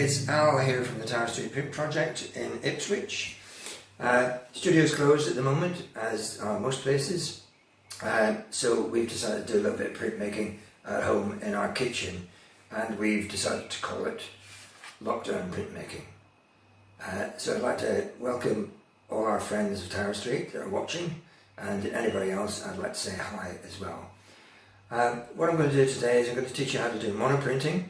it's Al here from the Tower Street Print Project in Ipswich. Studio's closed at the moment, as are most places, so we've decided to do a little bit of printmaking at home in our kitchen, and we've decided to call it Lockdown Printmaking. So I'd like to welcome all our friends of Tower Street that are watching, and anybody else I'd like to say hi as well. What I'm going to do today is I'm going to teach you how to do monoprinting,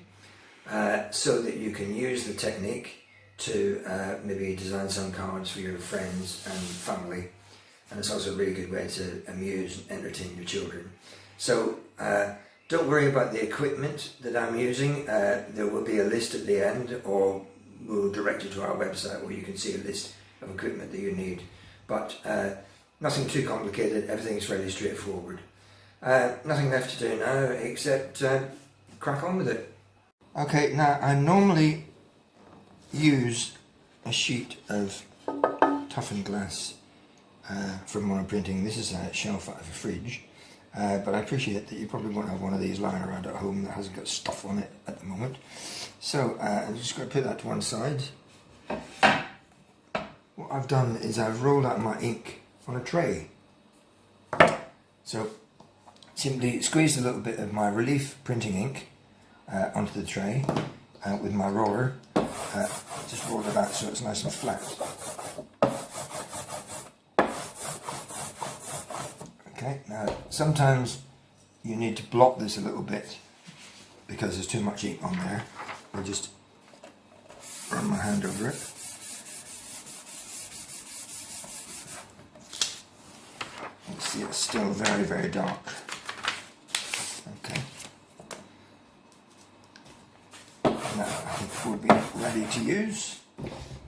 so that you can use the technique to maybe design some cards for your friends and family, and it's also a really good way to amuse and entertain your children. So don't worry about the equipment that I'm using. There will be a list at the end, or we'll direct you to our website where you can see a list of equipment that you need, but nothing too complicated, everything's fairly straightforward. Nothing left to do now except crack on with it. Okay, now I normally use a sheet of toughened glass for monoprinting. This is a shelf out of a fridge, but I appreciate that you probably won't have one of these lying around at home that hasn't got stuff on it at the moment. So I'm just going to put that to one side. What I've done is I've rolled out my ink on a tray. So simply squeezed a little bit of my relief printing ink onto the tray with my roller. Just roll it out so it's nice and flat. Okay, now sometimes you need to block this a little bit because there's too much ink on there. I'll just run my hand over it. You can see it's still very, very dark. Okay. Now I think we'll be ready to use.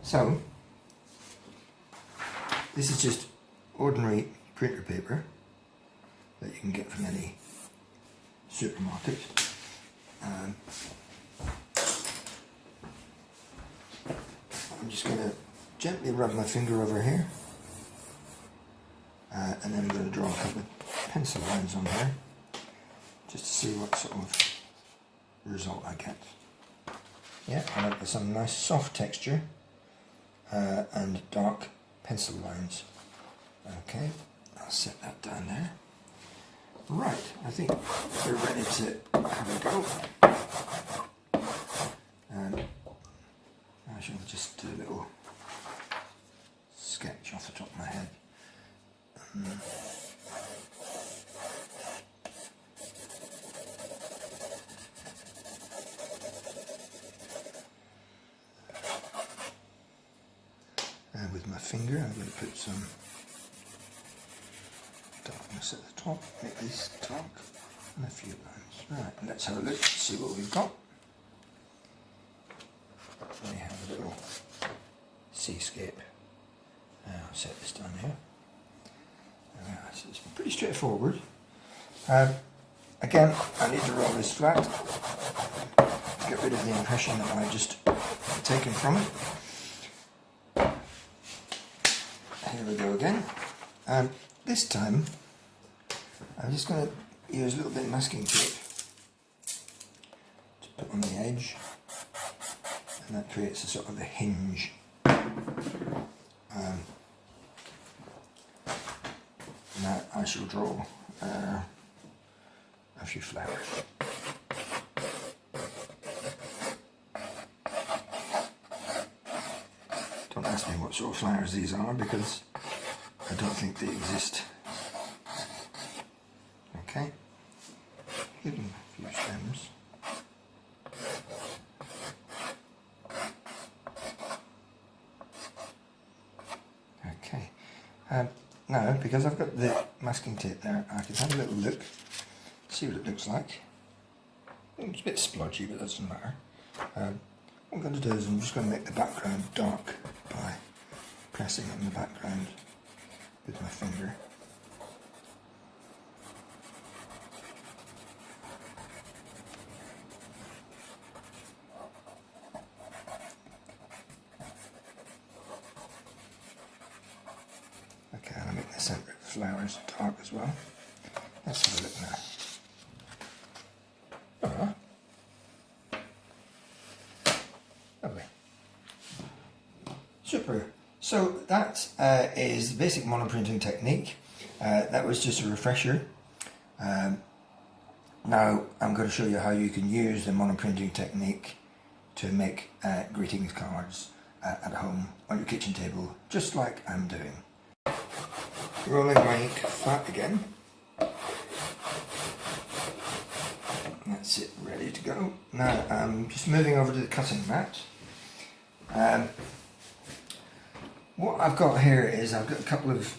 So, this is just ordinary printer paper that you can get from any supermarket. I'm just going to gently rub my finger over here, and then I'm going to draw a couple of pencil lines on here just to see what sort of result I get. Yeah, I like some nice soft texture and dark pencil lines. Okay, I'll set that down there. Right, I think we're ready to have a go. I shall just do a little sketch off the top of my head. And with my finger I'm going to put some darkness at the top, make this dark, and a few lines. Right, let's have a look, see what we've got. We have a little seascape. I'll set this down here. So it's pretty straightforward. Again, I need to roll this flat to get rid of the impression that I've just taken from it. Here we go again. This time I'm just going to use a little bit of masking tape to put on the edge, and that creates a sort of a hinge. Now I shall draw a few flowers. Don't ask me what sort of flowers these are because I don't think they exist. Okay, hidden a few stems. Okay, now because I've got the masking tape there, I can have a little look, see what it looks like. It's a bit splodgy, but that doesn't matter. What I'm going to do is I'm just going to make the background dark by pressing on the background with my finger. Okay, and I'll make the centre of the flowers dark as well. Let's have a look now. Lovely. So that is the basic monoprinting technique. That was just a refresher. Now I'm going to show you how you can use the monoprinting technique to make greetings cards at home on your kitchen table, just like I'm doing. Rolling my ink flat again. That's it, ready to go. Now I'm just moving over to the cutting mat. What I've got here is I've got a couple of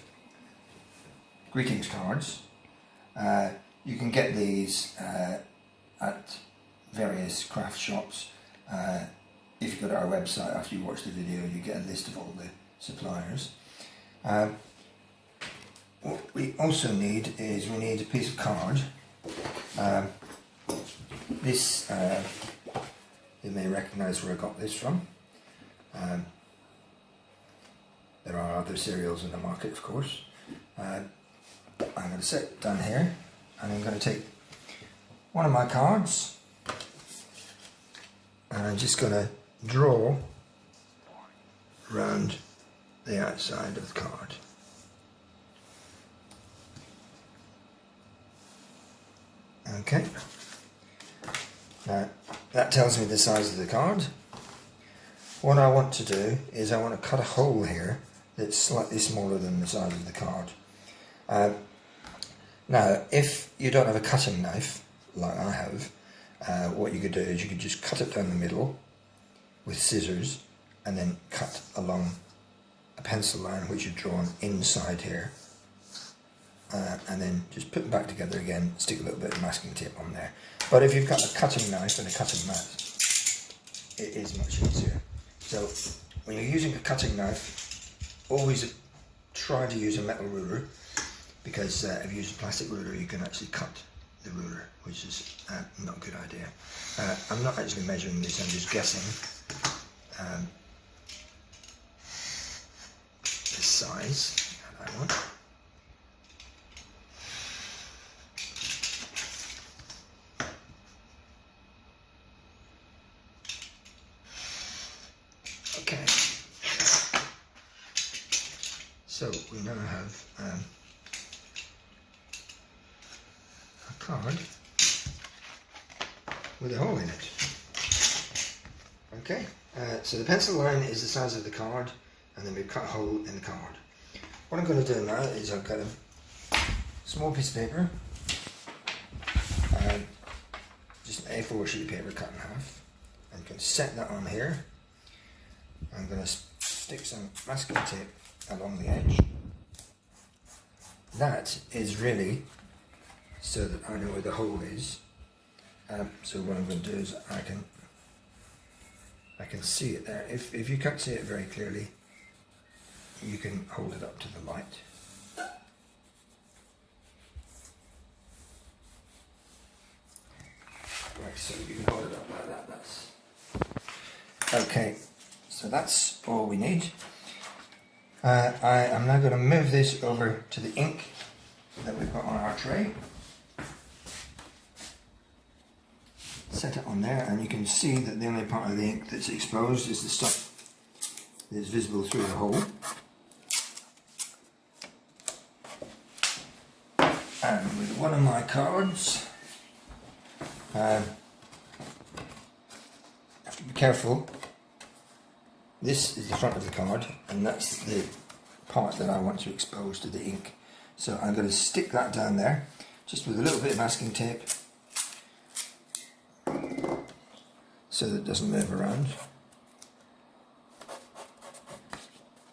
greetings cards. You can get these at various craft shops. If you go to our website after you watch the video, you get a list of all the suppliers. What we also need is we need a piece of card. This, you may recognise where I got this from. There are other cereals in the market, of course. I'm going to sit down here and I'm going to take one of my cards and I'm just going to draw around the outside of the card. Okay. Now that tells me the size of the card. What I want to do is I want to cut a hole here that's slightly smaller than the size of the card. Now, if you don't have a cutting knife, like I have, what you could do is you could just cut it down the middle with scissors and then cut along a pencil line which you've drawn inside here. And then just put them back together again, stick a little bit of masking tape on there. But if you've got a cutting knife and a cutting mat, it is much easier. So when you're using a cutting knife, always try to use a metal ruler, because if you use a plastic ruler you can actually cut the ruler, which is not a good idea. I'm not actually measuring this, I'm just guessing the size that I want. Okay, so we now have a card with a hole in it. Okay, so the pencil line is the size of the card, and then we've cut a hole in the card. What I'm going to do now is I've got a small piece of paper, just an A4 sheet of paper cut in half. I'm going to set that on here. I'm going to stick some masking tape along the edge. That is really so that I know where the hole is. So what I'm going to do is I can see it there. If you can't see it very clearly, you can hold it up to the light. Right, so you can hold it up like that. That's okay. So that's all we need. I am now going to move this over to the ink that we've got on our tray. Set it on there, and you can see that the only part of the ink that's exposed is the stuff that's visible through the hole. And with one of my cards, have to be careful. This is the front of the card, and that's the part that I want to expose to the ink. So I'm going to stick that down there, just with a little bit of masking tape, so that it doesn't move around.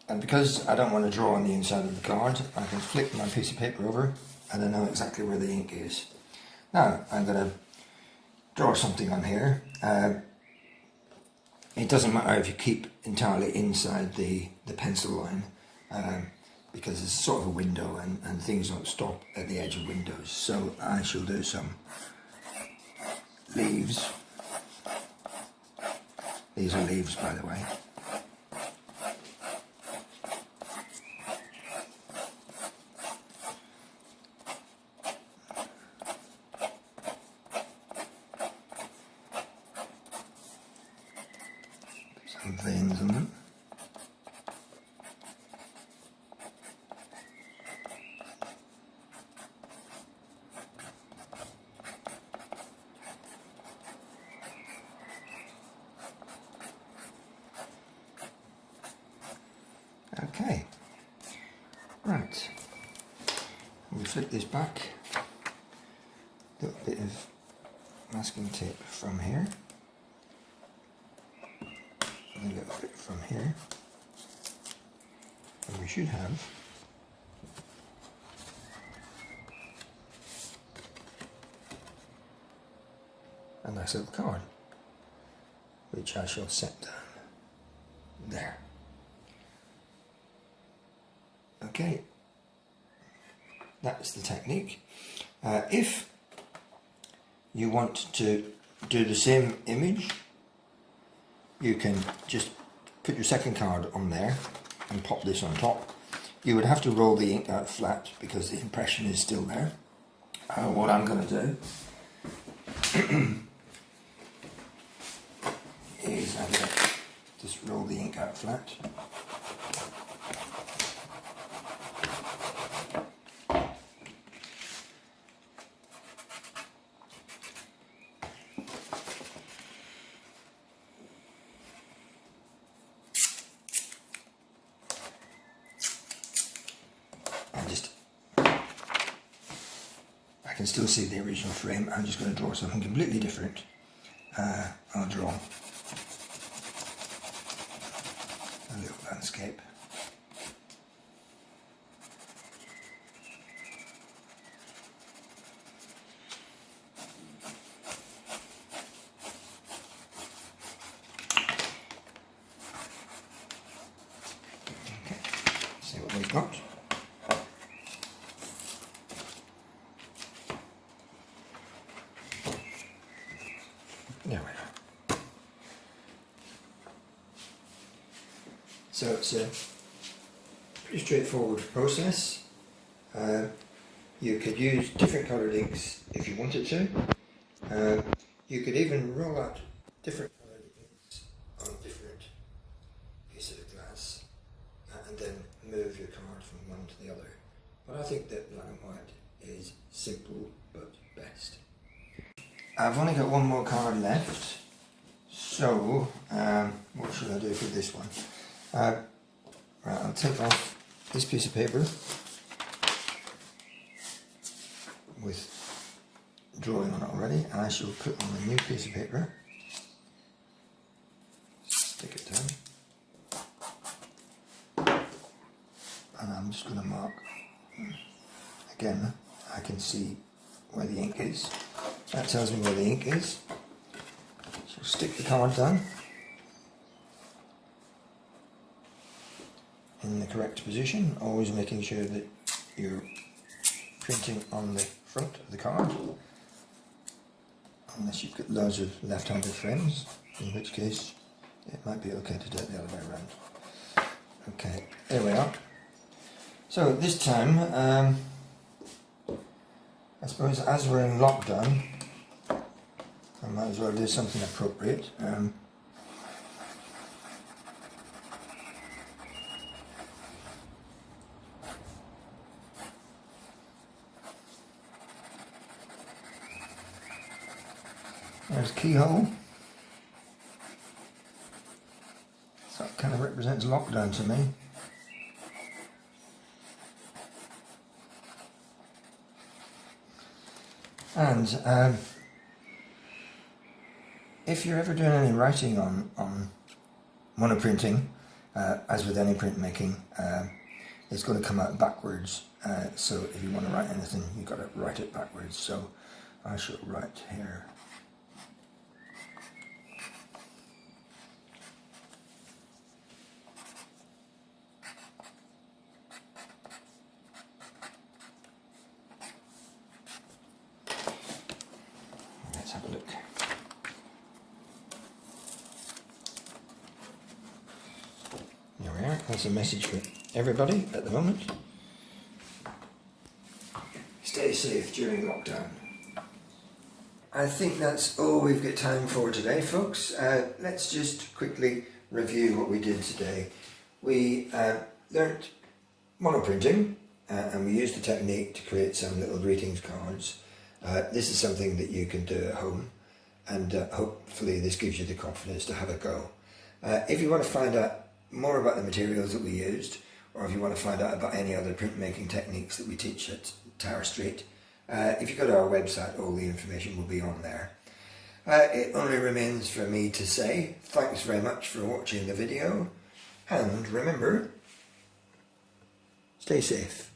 And because I don't want to draw on the inside of the card, I can flick my piece of paper over, and I know exactly where the ink is. Now I'm going to draw something on here. It doesn't matter if you keep entirely inside the pencil line, because it's sort of a window and things don't stop at the edge of windows. So I shall do some leaves. These are leaves, by the way. Some veins on them. Okay, right, we flip this back, a little bit of masking tape from here, and a little bit from here, and we should have a nice little card, which I shall set down there. Okay, that's the technique. If you want to do the same image, you can just put your second card on there and pop this on top. You would have to roll the ink out flat because the impression is still there. What I'm going to do is I'm going to just roll the ink out flat. I can still see the original frame. I'm just going to draw something completely different. I'll draw a little landscape. Okay, see what we've got. There we are. So it's a pretty straightforward process. You could use different coloured inks if you wanted to. You could even roll out different coloured inks on different pieces of glass and then move your card from one to the other. But I think that black and white is simple but best. I've only got one more card left, so what should I do for this one? Right, I'll take off this piece of paper with drawing on it already, and I shall put on a new piece of paper, stick it down, and I'm just going to mark, again I can see where the ink is. That tells me where the ink is. So stick the card down in the correct position, always making sure that you're printing on the front of the card, unless you've got loads of left-handed friends, in which case it might be okay to do it the other way around. Okay, there we are. So this time, I suppose as we're in lockdown, I might as well do something appropriate. There's keyhole. So that kind of represents lockdown to me. And if you're ever doing any writing on monoprinting, as with any printmaking, it's going to come out backwards. So if you want to write anything, you've got to write it backwards. So I shall write here. Let's have a look. There we are, that's a message for everybody at the moment. Stay safe during lockdown. I think that's all we've got time for today, folks. Let's just quickly review what we did today. We learnt monoprinting and we used the technique to create some little greetings cards. This is something that you can do at home, and hopefully this gives you the confidence to have a go. If you want to find out more about the materials that we used, or if you want to find out about any other printmaking techniques that we teach at Tower Street, if you go to our website, all the information will be on there. It only remains for me to say thanks very much for watching the video, and remember, stay safe.